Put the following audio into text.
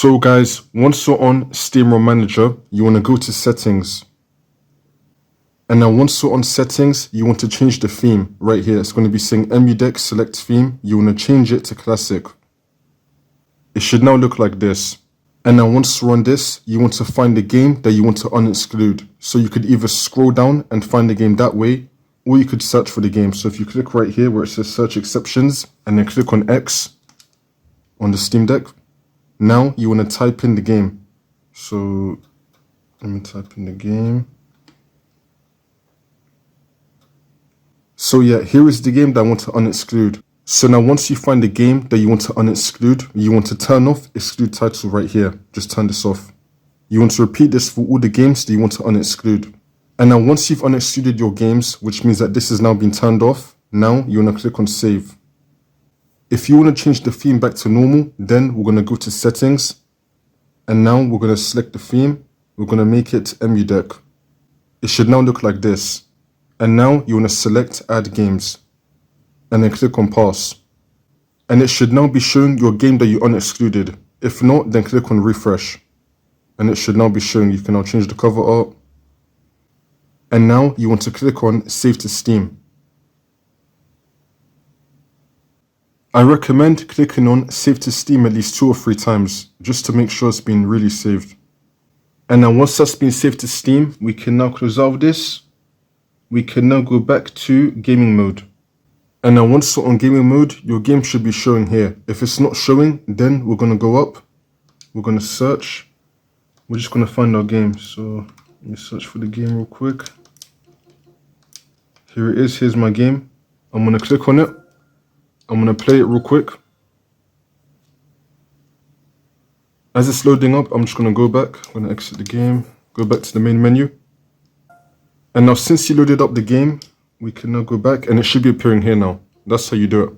So guys, once you're on Steam ROM Manager, you want to go to settings. And now once you're on settings, you want to change the theme right here. It's going to be saying Emudeck select theme. You want to change it to classic. It should now look like this. And now once you're on this, you want to find the game that you want to un-exclude. So you could either scroll down and find the game that way, or you could search for the game. So if you click right here where it says search exceptions and then click on X on the Steam Deck, now you want to type in the game. So let me type in the game. So yeah, here is the game that I want to un-exclude. So now once you find the game that you want to un-exclude, you want to turn off exclude title right here. Just turn this off. You want to repeat this for all the games that you want to un-exclude. And now once you've un-excluded your games, which means that this has now been turned off, now you want to click on save. If you want to change the theme back to normal, then we're going to go to settings. And now we're going to select the theme. We're going to make it Emudeck. It should now look like this. And now you want to select add games. And then click on pass. And it should now be showing your game that you un-excluded. If not, then click on refresh. And it should now be showing. You can now change the cover art. And now you want to click on save to Steam. I recommend clicking on save to Steam at least 2 or 3 times, just to make sure it's been really saved. And now once that's been saved to Steam, we can now close out of this. We can now go back to gaming mode. And now once you're on gaming mode, your game should be showing here. If it's not showing, then we're going to go up. We're going to search. We're just going to find our game. So let me search for the game real quick. Here it is. Here's my game. I'm going to click on it. I'm going to play it real quick. As it's loading up, I'm just going to go back. I'm going to exit the game, go back to the main menu. And now since you loaded up the game, we can now go back and it should be appearing here now. That's how you do it.